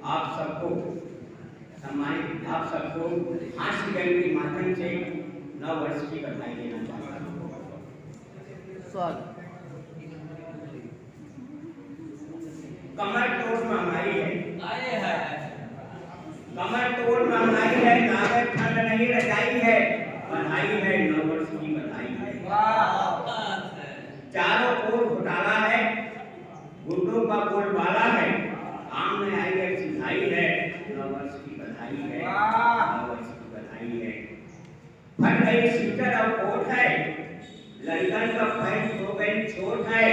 आप सबको सम्मानित, आप सबको हास्य गान के माध्यम से नव वर्ष की बधाई देना चाहता हूँ। कमर तोड़ महंगाई है, कमर तोड़ महंगाई है, लागत ठंड नहीं रजाई है, बधाई है नव वर्ष की बधाई है। चारों ओर घोटाला है, गुंडों का बोलबाला है, आम में आई है सिधाई है, नव वर्ष की बधाई है, नव वर्ष की बधाई है। फट गई सीटर और कोट है, लड़कन का पैंट हो गई छोट है,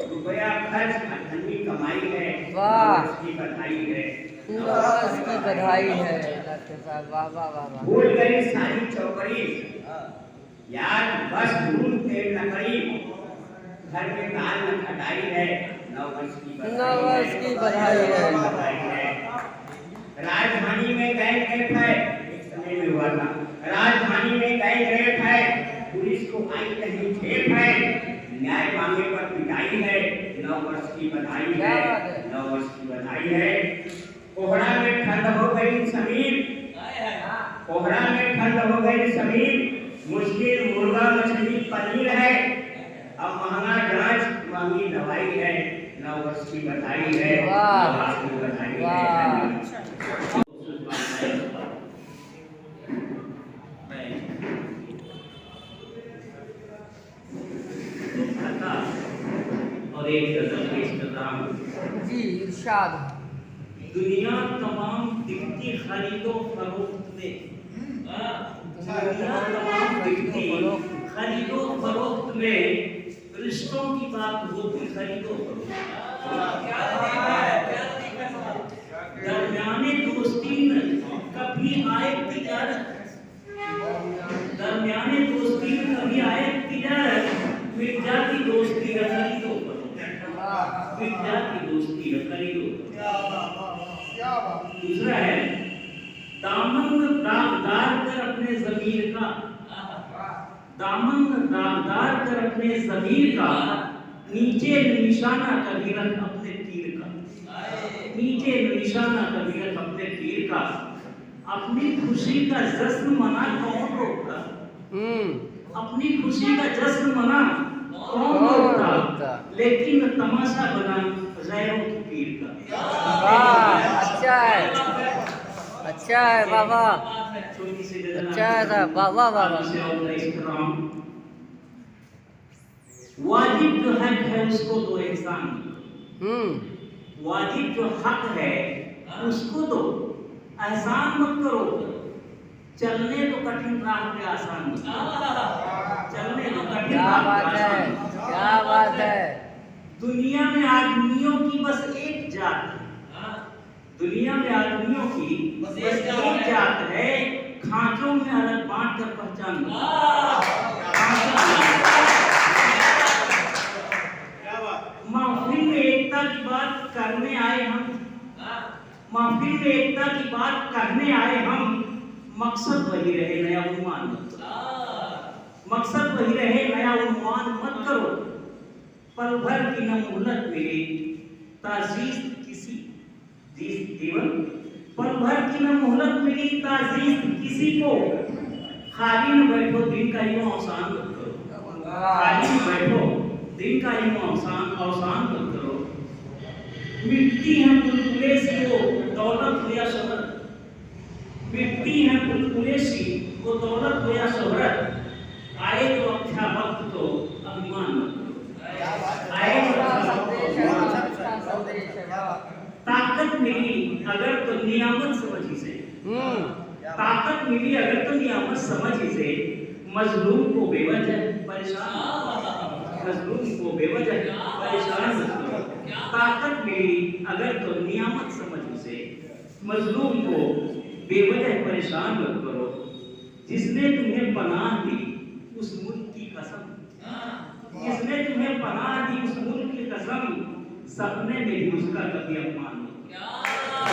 रुपया खर्च ठंडी कमाई है, नव वर्ष की बधाई है, नव वर्ष की बधाई है। वाह वाह वाह। भूल गई सारी चौकड़ी, यार बस नून तेल लकड़ी, घर में दाल में खटाई है, नव वर्ष की बधाई है। राजधानी में गैंग रेप है, एक समय में हुआ था, राजधानी में गैंग रेप है, पुलिस को आई नहीं ठेप है, न्याय मांगे पर पिटाई है, नव वर्ष की बधाई है, नव वर्ष की बधाई है। कोहरा में ठंड हो गई समीर, कोहरा में ठंड हो गई समीर, मुश्किल मुर्गा मछली पनीर है, अब महंगा जांच महंगी दवाई है, नव वर्ष की बधाई है, नव वर्ष की बधाई है। और एक गजल पेश करता हूं जी, इरशाद। दुनिया तमाम दिखती खरीदो फरोख्त में, दुनिया तमाम दिखती खरीदो फरोख्त में, रिश्तों की बात होती खरीदो फरोख्त। दरमियाने दोस्ती में कभी आए तिजारत, दरमियाने दोस्ती में कभी आए तिजारत, मिट जाती दोस्ती है खरीदो फरोख्त, मिट जाती दोस्ती है खरीदो। दूसरा है दामन दागदार कर अपने ज़मीर का, दामन दागदार कर अपने ज़मीर का, नीचे निशाना कभी रख अपने तीर का, नीचे निशाना कभी रख अपने तीर का। अपनी खुशी का जश्न मना कौन रोकता, अपनी खुशी का जश्न मना कौन रोकता, लेकिन तमाशा बना गैरों की पीर का। अच्छा है, अच्छा है बाबा, अच्छा है बाबा बाबा। वाजिब जो हक है उसको दो एहसान, वाजिब जो हक है उसको दो, एहसान मत करो। चलने तो कठिन राह पे आसान, चलने तो कठिन क्या बात है, क्या बात है। दुनिया में आदमियों की बस एक जात है, दुनिया में आदमियों की बस एक जात है, खांचों में अलग बांट कर पहचान लो। महफिल में एकता की बात करने आए हम, महफिल में एकता की बात करने आए हम, मकसद वही रहे नया उन्मान मत करो, मकसद वही रहे नया उन्मान मत करो। पल भर की न मोहलत मिली ताजीज़ किसी जीवन, पल भर की न मोहलत मिली ताजीज़ किसी को, खाली न बैठो दिन का यूं अवसान मत करो, खाली न बैठो दिन का यूं अवसान मत करो। मिट्टी है बुलबुले सी वो दौलत हो या शोहरत, मिट्टी है बुलबुले सी वो दौलत हो या शोहरत, आए तो अच्छा वक्त तो अभिमान मत करो, ताकत मिली अगर तो नियामत समझ इसे, ताकत मिली अगर तो नियामत समझ इसे, मजलूम को बेवजह परेशान, मजलूम को बेवजह परेशान मत करो। ताकत मिली अगर तो नियामत समझ उसे, मजलूम को बेवजह परेशान मत करो। जिसने तुम्हें पनाह दी उस मुल्क की कसम, जिसने तुम्हें पनाह दी उस मुल्क की कसम, सपने में भी उसका कभी अपमान मत करो।